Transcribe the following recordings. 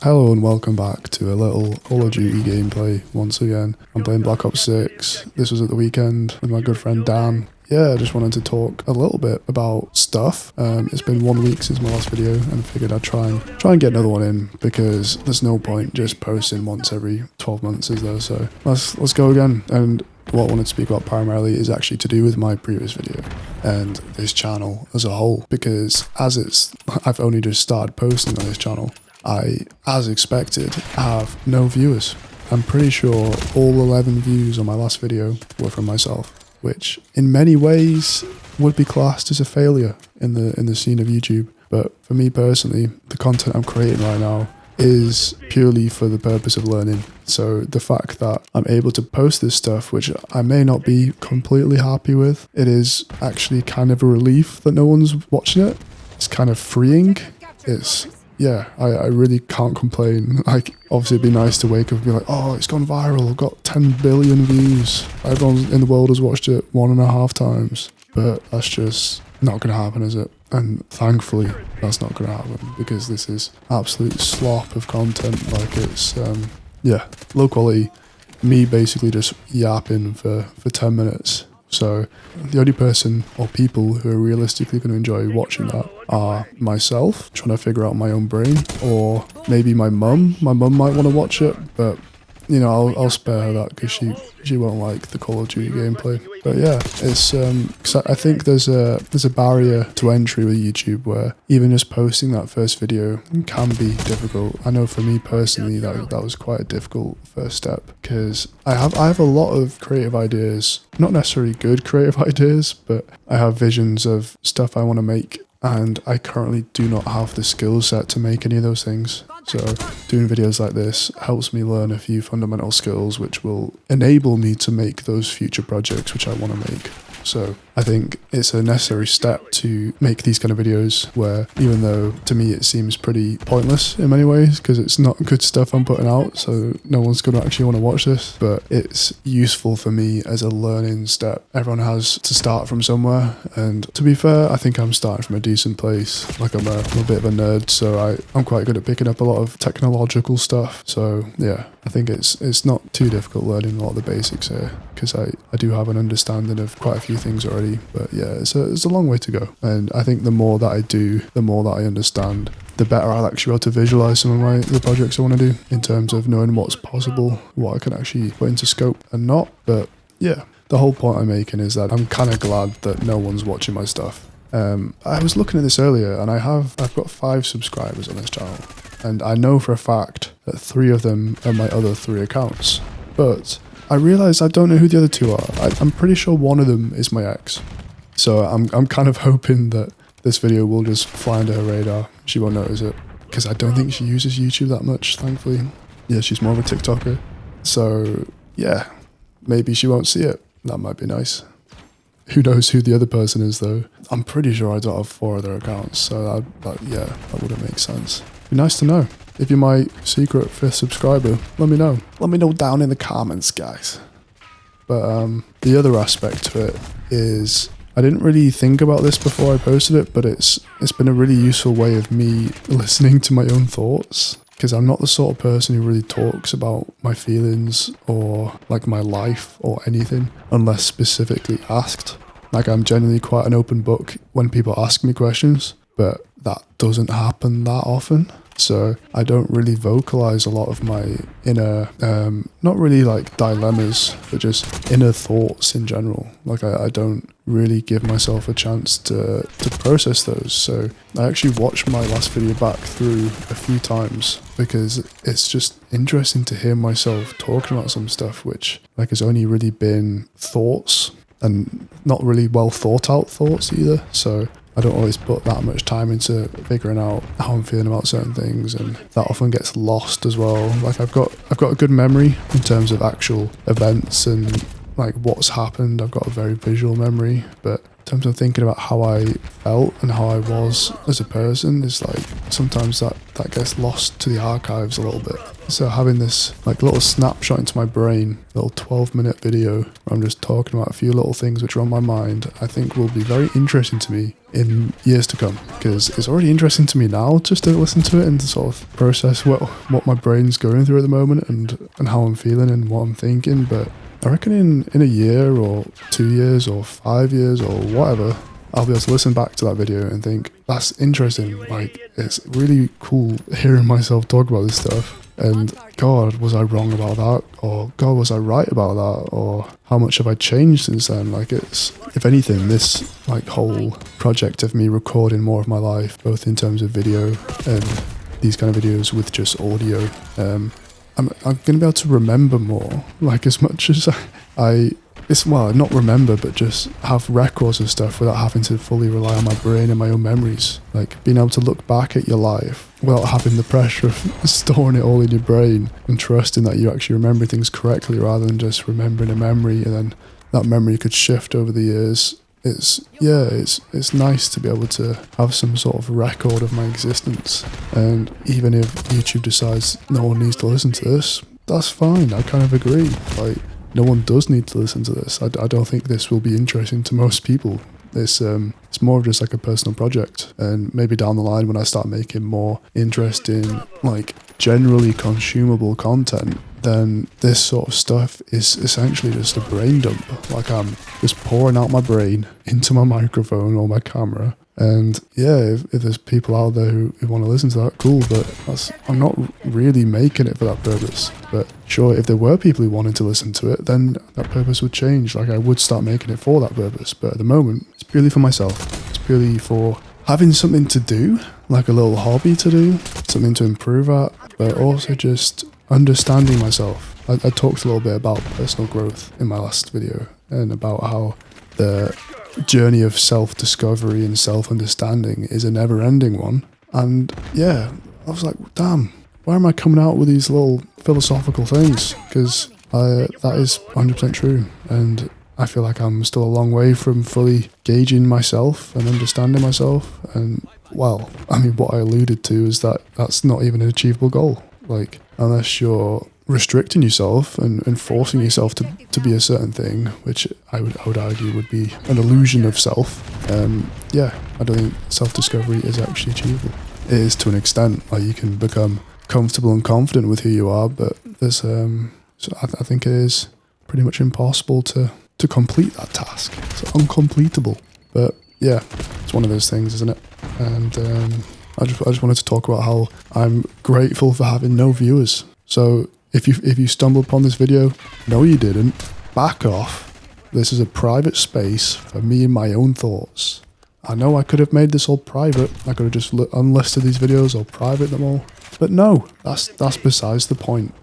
Hello and welcome back to a little Call of Duty gameplay once again. I'm playing Black Ops 6. This was at the weekend with my good friend Dan. Yeah, I just wanted to talk a little bit about stuff. It's been 1 week since my last video and I figured I'd try and get another one in because there's no point just posting once every 12 months, is there? So let's go again. And what I wanted to speak about primarily is actually to do with my previous video and this channel as a whole, because I've only just started posting on this channel. I, as expected, have no viewers. I'm pretty sure all 11 views on my last video were from myself, which in many ways would be classed as a failure in the scene of YouTube. But for me personally, the content I'm creating right now is purely for the purpose of learning. So the fact that I'm able to post this stuff, which I may not be completely happy with, it is actually kind of a relief that no one's watching it. It's kind of freeing. Yeah, I really can't complain. Like, obviously it'd be nice to wake up and be like, oh, it's gone viral, I've got 10 billion views. Everyone in the world has watched it 1.5 times. But that's just not going to happen, is it? And thankfully, that's not going to happen because this is absolute slop of content. Like, it's, low quality. Me basically just yapping for 10 minutes. So the only person or people who are realistically going to enjoy watching that are myself, trying to figure out my own brain, or maybe my mum. My mum might want to watch it, but you know, I'll spare her that because she won't like the Call of Duty gameplay. But yeah, it's cause I think there's a barrier to entry with YouTube where even just posting that first video can be difficult. I know for me personally that was quite a difficult first step because I have a lot of creative ideas, not necessarily good creative ideas, but I have visions of stuff I want to make. And I currently do not have the skill set to make any of those things. So doing videos like this helps me learn a few fundamental skills which will enable me to make those future projects which I want to make. So I think it's a necessary step to make these kind of videos where, even though to me it seems pretty pointless in many ways because it's not good stuff I'm putting out, so no one's going to actually want to watch this, but it's useful for me as a learning step. Everyone has to start from somewhere, and to be fair, I think I'm starting from a decent place. Like I'm a bit of a nerd, so I'm quite good at picking up a lot of technological stuff. So yeah, I think it's not too difficult learning a lot of the basics here because I do have an understanding of quite a few things already. But yeah, it's a long way to go, and I think the more that I do, the more that I understand, the better I'll actually be able to visualize some of the projects I want to do in terms of knowing what's possible, what I can actually put into scope and not. But yeah, the whole point I'm making is that I'm kind of glad that no one's watching my stuff. I was looking at this earlier, and I've got 5 subscribers on this channel, and I know for a fact that 3 of them are my other 3 accounts, but I realised I don't know who the other 2 are. I'm pretty sure one of them is my ex. So I'm kind of hoping that this video will just fly under her radar. She won't notice it because I don't think she uses YouTube that much, thankfully. Yeah, she's more of a TikToker. So yeah, maybe she won't see it. That might be nice. Who knows who the other person is though? I'm pretty sure I don't have 4 other accounts, so that wouldn't make sense. Be nice to know. If you're my secret 5th subscriber, let me know. Let me know down in the comments, guys. But the other aspect to it is, I didn't really think about this before I posted it, but it's been a really useful way of me listening to my own thoughts, because I'm not the sort of person who really talks about my feelings or like my life or anything unless specifically asked. Like, I'm generally quite an open book when people ask me questions, but that doesn't happen that often. So I don't really vocalize a lot of my inner, not really like dilemmas, but just inner thoughts in general. Like I don't really give myself a chance to process those. So I actually watched my last video back through a few times because it's just interesting to hear myself talking about some stuff which like has only really been thoughts and not really well thought out thoughts either. So I don't always put that much time into figuring out how I'm feeling about certain things, and that often gets lost as well. Like I've got a good memory in terms of actual events and like what's happened, I've got a very visual memory, but in terms of thinking about how I felt and how I was as a person, it's like sometimes that gets lost to the archives a little bit. So having this like little snapshot into my brain, little 12-minute video where I'm just talking about a few little things which are on my mind, I think will be very interesting to me in years to come, because it's already interesting to me now just to listen to it and to sort of process what my brain's going through at the moment and how I'm feeling and what I'm thinking. But I reckon in a year or 2 years or 5 years or whatever, I'll be able to listen back to that video and think, that's interesting. Like, it's really cool hearing myself talk about this stuff. And God, was I wrong about that? Or God, was I right about that? Or how much have I changed since then? Like, it's, if anything, this like whole project of me recording more of my life, both in terms of video and these kind of videos with just audio, I'm going to be able to remember more, like as much as not remember, but just have records of stuff without having to fully rely on my brain and my own memories. Like being able to look back at your life without having the pressure of storing it all in your brain and trusting that you actually remember things correctly rather than just remembering a memory and then that memory could shift over the years. It's nice to be able to have some sort of record of my existence. And even if YouTube decides no one needs to listen to this, that's fine. I kind of agree. Like, no one does need to listen to this. I don't think this will be interesting to most people. It's more of just like a personal project, and maybe down the line when I start making more interesting, like generally consumable content, then this sort of stuff is essentially just a brain dump. Like I'm just pouring out my brain into my microphone or my camera. And yeah, if there's people out there who want to listen to that, cool, but I'm not really making it for that purpose. But sure, if there were people who wanted to listen to it, then that purpose would change. Like I would start making it for that purpose. But at the moment, it's purely for myself. It's purely for having something to do, like a little hobby to do, something to improve at, but also just understanding myself. I talked a little bit about personal growth in my last video and about how the journey of self-discovery and self-understanding is a never-ending one. And yeah, I was like, damn, why am I coming out with these little philosophical things? Because that is 100% true. And I feel like I'm still a long way from fully gauging myself and understanding myself. And well, I mean, what I alluded to is that that's not even an achievable goal. Like, unless you're restricting yourself and forcing yourself to be a certain thing, which I would argue would be an illusion of self. I don't think self-discovery is actually achievable. It is to an extent. Like you can become comfortable and confident with who you are, but there's so I think it is pretty much impossible to complete that task. It's uncompletable. But yeah, it's one of those things, isn't it? And I just wanted to talk about how I'm grateful for having no viewers. So if you stumble upon this video, no you didn't, back off. This is a private space for me and my own thoughts. I know I could have made this all private. I could have just unlisted these videos or private them all. But no, that's besides the point.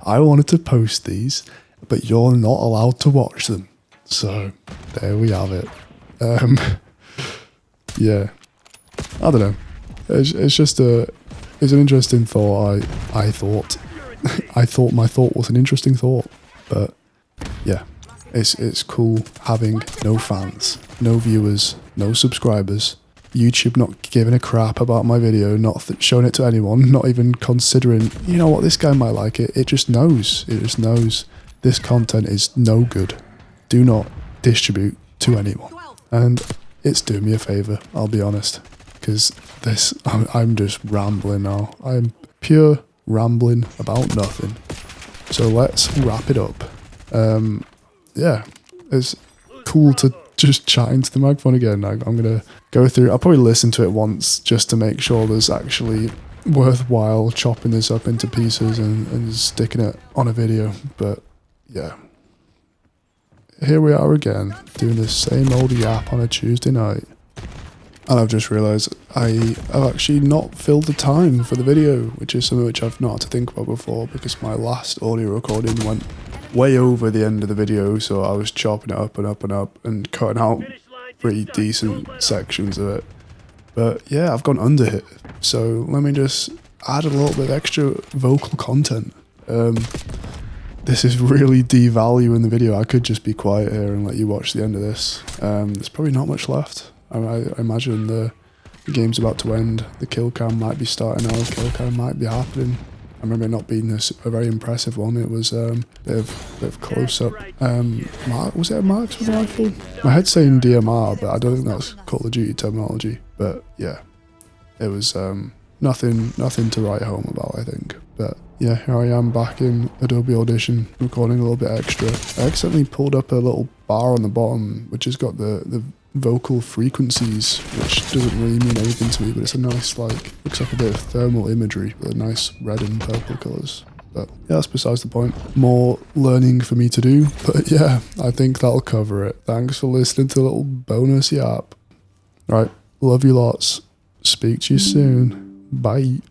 I wanted to post these, but you're not allowed to watch them. So there we have it. Yeah, I don't know. It's just it's an interesting thought. I thought I thought my thought was an interesting thought, but yeah, it's cool having no fans, no viewers, no subscribers. YouTube not giving a crap about my video, not showing it to anyone, not even considering, you know what, this guy might like it. It just knows. It just knows this content is no good. Do not distribute to anyone. And it's doing me a favour, I'll be honest. Because I'm just rambling now. I'm pure rambling about nothing. So let's wrap it up. Yeah, it's cool to just chat into the microphone again. I'm going to go through, I'll probably listen to it once just to make sure there's actually worthwhile chopping this up into pieces and sticking it on a video. But yeah, here we are again, doing the same old yap on a Tuesday night. And I've just realised I have actually not filled the time for the video, which is something which I've not had to think about before because my last audio recording went way over the end of the video, so I was chopping it up and up and up and cutting out pretty decent sections of it. But yeah, I've gone under it, so let me just add a little bit of extra vocal content. This is really devaluing the video. I could just be quiet here and let you watch the end of this. There's probably not much left. I imagine the game's about to end. The kill cam might be starting now. The kill cam might be happening. I remember it not being a very impressive one. It was a bit of close up. Was it a marksman rifle? My head's saying DMR, but I don't think that's Call of Duty terminology. But yeah, it was nothing to write home about, I think. But yeah, here I am back in Adobe Audition, recording a little bit extra. I accidentally pulled up a little bar on the bottom, which has got the vocal frequencies, which doesn't really mean anything to me, but it's a nice, like, looks like a bit of thermal imagery with nice red and purple colours. But yeah, that's besides the point. More learning for me to do, but yeah, I think that'll cover it. Thanks for listening to the little bonus yap. Right, love you lots. Speak to you soon. Bye.